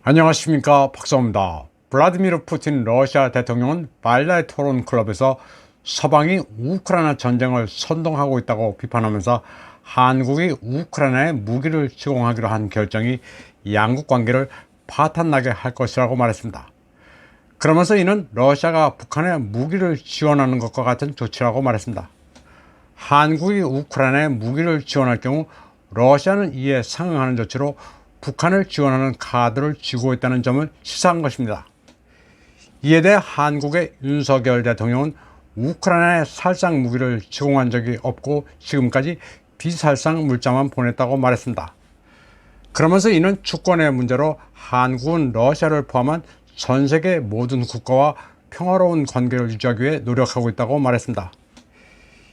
안녕하십니까, 박사입니다. 블라디미르 푸틴 러시아 대통령은 발라의 토론 클럽에서 서방이 우크라이나 전쟁을 선동하고 있다고 비판하면서 한국이 우크라이나에 무기를 제공하기로 한 결정이 양국 관계를 파탄나게 할 것이라고 말했습니다. 그러면서 이는 러시아가 북한에 무기를 지원하는 것과 같은 조치라고 말했습니다. 한국이 우크라이나에 무기를 지원할 경우 러시아는 이에 상응하는 조치로 북한을 지원하는 카드를 쥐고 있다는 점을 시사한 것입니다. 이에 대해 한국의 윤석열 대통령은 우크라이나에 살상 무기를 제공한 적이 없고 지금까지 비살상 물자만 보냈다고 말했습니다. 그러면서 이는 주권의 문제로 한국은 러시아를 포함한 전 세계 모든 국가와 평화로운 관계를 유지하기 위해 노력하고 있다고 말했습니다.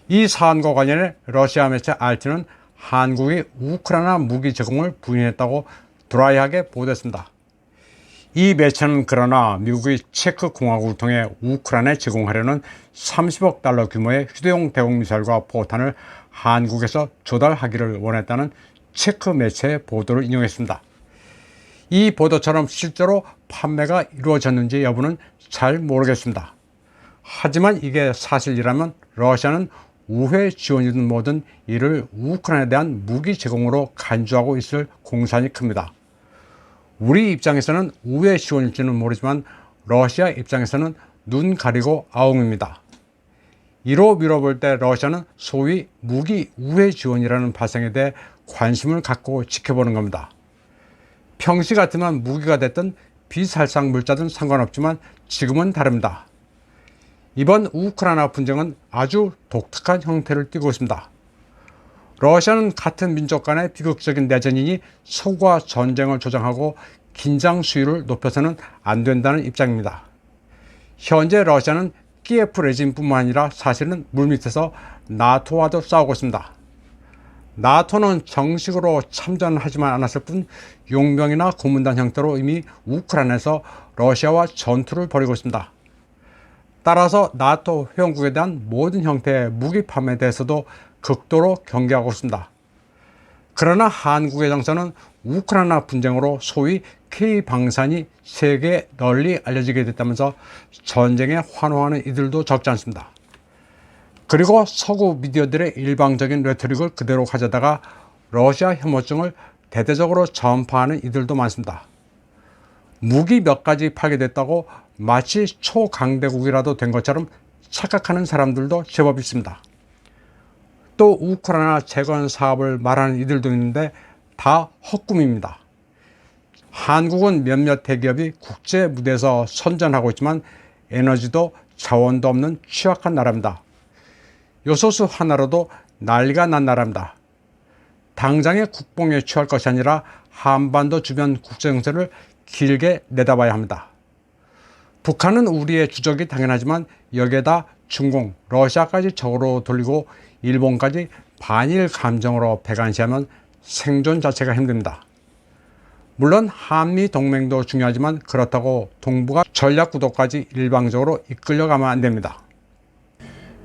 이 사안과 관련해 러시아 매체 RT는 한국이 우크라이나 무기 제공을 부인했다고 드라이하게 보도했습니다. 이 매체는 그러나 미국이 체크 공화국을 통해 우크라이나에 제공하려는 30억 달러 규모의 휴대용 대공미사일과 포탄을 한국에서 조달하기를 원했다는 체크 매체의 보도를 인용했습니다. 이 보도처럼 실제로 판매가 이루어졌는지 여부는 잘 모르겠습니다. 하지만 이게 사실이라면 러시아는 우회 지원이든 뭐든 이를 우크라이나에 대한 무기 제공으로 간주하고 있을 공산이 큽니다. 우리 입장에서는 우회 지원일지는 모르지만 러시아 입장에서는 눈 가리고 아웅입니다. 이로 미뤄볼 때 러시아는 소위 무기 우회 지원이라는 발상에 대해 관심을 갖고 지켜보는 겁니다. 평시 같으면 무기가 됐든 비살상 물자든 상관없지만 지금은 다릅니다. 이번 우크라이나 분쟁은 아주 독특한 형태를 띠고 있습니다. 러시아는 같은 민족 간의 비극적인 내전이니 서구가 전쟁을 조장하고 긴장 수위를 높여서는 안 된다는 입장입니다. 현재 러시아는 키예프 레짐뿐만 아니라 사실은 물밑에서 나토와도 싸우고 있습니다. 나토는 정식으로 참전하지만 않았을 뿐 용병이나 고문단 형태로 이미 우크라이나에서 러시아와 전투를 벌이고 있습니다. 따라서 나토 회원국에 대한 모든 형태의 무기 판매에 대해서도 극도로 경계하고 있습니다. 그러나 한국의 정서는 우크라이나 분쟁으로 소위 K방산이 세계에 널리 알려지게 됐다면서 전쟁에 환호하는 이들도 적지 않습니다. 그리고 서구 미디어들의 일방적인 레토릭을 그대로 가져다가 러시아 혐오증을 대대적으로 전파하는 이들도 많습니다. 무기 몇 가지 팔게 됐다고 마치 초강대국이라도 된 것처럼 착각하는 사람들도 제법 있습니다. 또 우크라이나 재건 사업을 말하는 이들도 있는데 다 헛꿈입니다. 한국은 몇몇 대기업이 국제 무대에서 선전하고 있지만 에너지도 자원도 없는 취약한 나라입니다. 요소수 하나로도 난리가 난 나라입니다. 당장의 국뽕에 취할 것이 아니라 한반도 주변 국제 정세를 길게 내다봐야 합니다. 북한은 우리의 주적이 당연하지만 여기에다 중공, 러시아까지 적으로 돌리고 일본까지 반일 감정으로 배관시하면 생존 자체가 힘듭니다. 물론 한미 동맹도 중요하지만 그렇다고 동북아 전략 구도까지 일방적으로 이끌려가면 안 됩니다.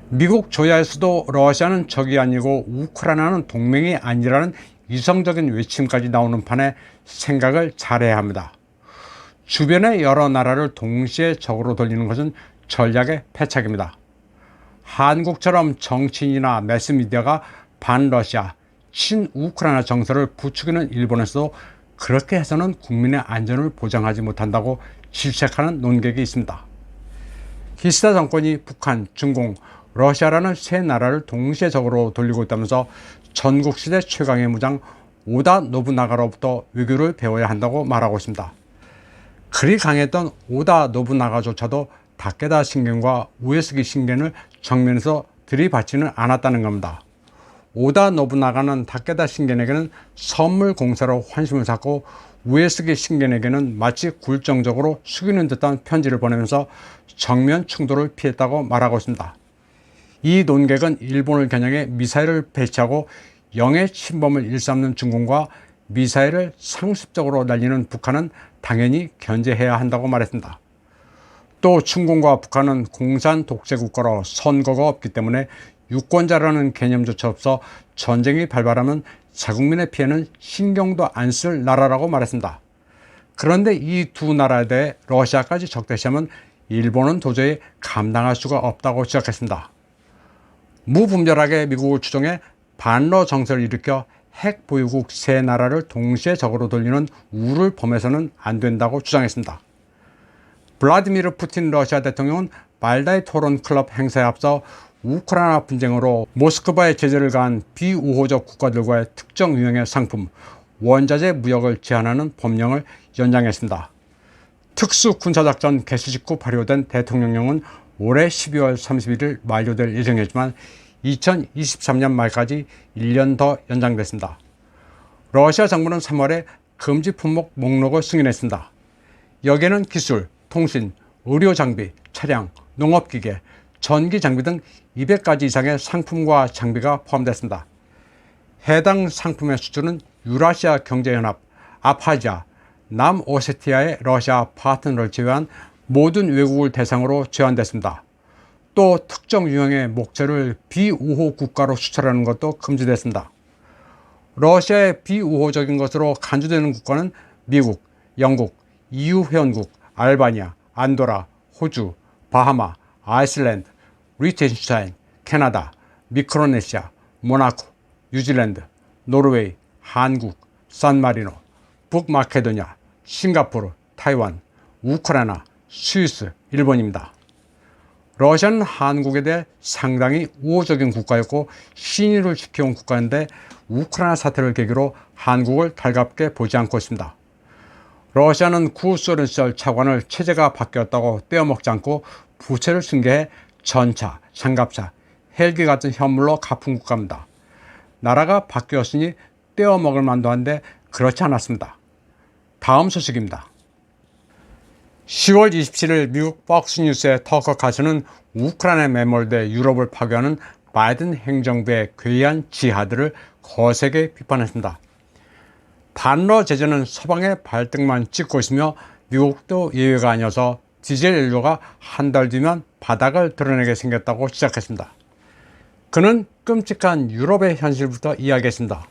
미국 조야에서도 러시아는 적이 아니고 우크라이나는 동맹이 아니라는 이성적인 외침까지 나오는 판에 생각을 잘해야 합니다. 주변의 여러 나라를 동시에 적으로 돌리는 것은 전략의 패착입니다. 한국처럼 정치인이나 매스미디어가 반러시아, 친우크라이나 정서를 부추기는 일본에서도 그렇게 해서는 국민의 안전을 보장하지 못한다고 질책하는 논객이 있습니다. 기시다 정권이 북한, 중공, 러시아라는 세 나라를 동시에 적으로 돌리고 있다면서 전국시대 최강의 무장 오다 노부나가로부터 외교를 배워야 한다고 말하고 있습니다. 그리 강했던 오다 노부나가조차도 다케다 신겐과 우에스기 신겐을 정면에서 들이받지는 않았다는 겁니다. 오다 노부나가는 다케다 신겐에게는 선물 공세로 환심을 샀고 우에스기 신겐에게는 마치 굴정적으로 숙이는 듯한 편지를 보내면서 정면 충돌을 피했다고 말하고 있습니다. 이 논객은 일본을 겨냥해 미사일을 배치하고 영해 침범을 일삼는 중공과 미사일을 상습적으로 날리는 북한은 당연히 견제해야 한다고 말했습니다. 또 중공과 북한은 공산 독재 국가로 선거가 없기 때문에 유권자라는 개념조차 없어 전쟁이 발발하면 자국민의 피해는 신경도 안 쓸 나라라고 말했습니다. 그런데 이 두 나라에 대해 러시아까지 적대시하면 일본은 도저히 감당할 수가 없다고 지적했습니다. 무분별하게 미국을 추종해 반러 정세를 일으켜 핵 보유국 세 나라를 동시에 적으로 돌리는 우를 범해서는 안 된다고 주장했습니다. 블라디미르 푸틴 러시아 대통령은 발다이 토론 클럽 행사에 앞서 우크라이나 분쟁으로 모스크바에 제재를 가한 비우호적 국가들과의 특정 유형의 상품, 원자재 무역을 제한하는 법령을 연장했습니다. 특수군사작전 개시 직후 발효된 대통령령은 올해 12월 31일 만료될 예정이었지만 2023년 말까지 1년 더 연장됐습니다. 러시아 정부는 3월에 금지 품목 목록을 승인했습니다. 여기에는 기술, 통신, 의료장비, 차량, 농업기계, 전기장비 등 200가지 이상의 상품과 장비가 포함됐습니다. 해당 상품의 수주는 유라시아 경제연합, 아파지아, 남오세티아의 러시아 파트너를 제외한 모든 외국을 대상으로 제한됐습니다. 또 특정 유형의 목재를 비우호 국가로 수출하는 것도 금지됐습니다. 러시아의 비우호적인 것으로 간주되는 국가는 미국, 영국, EU 회원국, 알바니아, 안도라, 호주, 바하마, 아이슬란드, 리텐슈타인, 캐나다, 미크로네시아, 모나코, 뉴질랜드, 노르웨이, 한국, 산마리노, 북마케도니아, 싱가포르, 타이완, 우크라이나, 스위스, 일본입니다. 러시아는 한국에 대해 상당히 우호적인 국가였고 신의를 지켜온 국가인데 우크라이나 사태를 계기로 한국을 달갑게 보지 않고 있습니다. 러시아는 구소련 시절 차관을 체제가 바뀌었다고 떼어먹지 않고 부채를 승계해 전차, 장갑차, 헬기 같은 현물로 갚은 국가입니다. 나라가 바뀌었으니 떼어먹을 만도 한데 그렇지 않았습니다. 다음 소식입니다. 10월 27일 미국 폭스뉴스의 터커 카슨은 우크라이나에 매몰돼 유럽을 파괴하는 바이든 행정부의 괴이한 지하들을 거세게 비판했습니다. 단러 제재는 서방의 발등만 찍고 있으며 미국도 예외가 아니어서 디젤 연료가 한 달 뒤면 바닥을 드러내게 생겼다고 시작했습니다. 그는 끔찍한 유럽의 현실부터 이야기했습니다.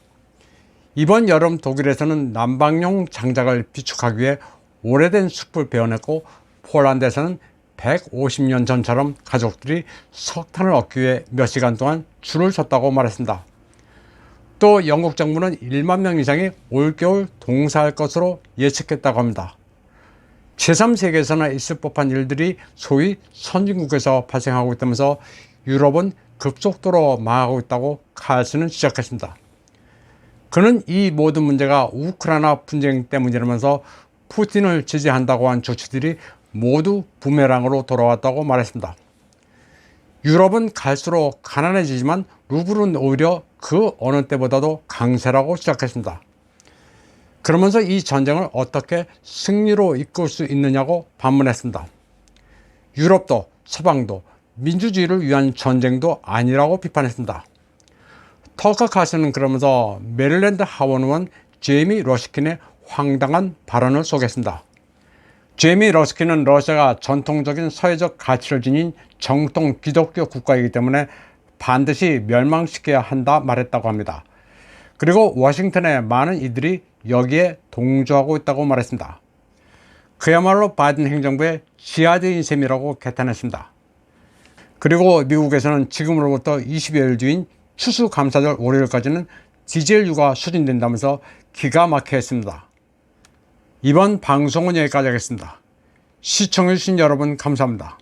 이번 여름 독일에서는 난방용 장작을 비축하기 위해 오래된 숲을 베어냈고 폴란드에서는 150년 전처럼 가족들이 석탄을 얻기 위해 몇 시간 동안 줄을 섰다고 말했습니다. 또 영국 정부는 1만 명 이상이 올겨울 동사할 것으로 예측했다고 합니다. 제3세계에서나 있을 법한 일들이 소위 선진국에서 발생하고 있다면서 유럽은 급속도로 망하고 있다고 칼슨은 지적했습니다. 그는 이 모든 문제가 우크라이나 분쟁 때문이라면서 푸틴을 지지한다고 한 조치들이 모두 부메랑으로 돌아왔다고 말했습니다. 유럽은 갈수록 가난해지지만 루블은 오히려 그 어느 때보다도 강세라고 시작했습니다. 그러면서 이 전쟁을 어떻게 승리로 이끌 수 있느냐고 반문했습니다. 유럽도 서방도 민주주의를 위한 전쟁도 아니라고 비판했습니다. 터커 카슨은 그러면서 메릴랜드 하원 의원 제이미 러시킨의 황당한 발언을 소개했습니다. 제이미 러시킨은 러시아가 전통적인 사회적 가치를 지닌 정통 기독교 국가이기 때문에 반드시 멸망시켜야 한다 말했다고 합니다. 그리고 워싱턴의 많은 이들이 여기에 동조하고 있다고 말했습니다. 그야말로 바이든 행정부의 지하주의 셈이라고 개탄했습니다. 그리고 미국에서는 지금으로부터 20여일 뒤인 추수감사절 월요일까지는 디젤유가 수진된다면서 기가 막혀 했습니다. 이번 방송은 여기까지 하겠습니다. 시청해주신 여러분 감사합니다.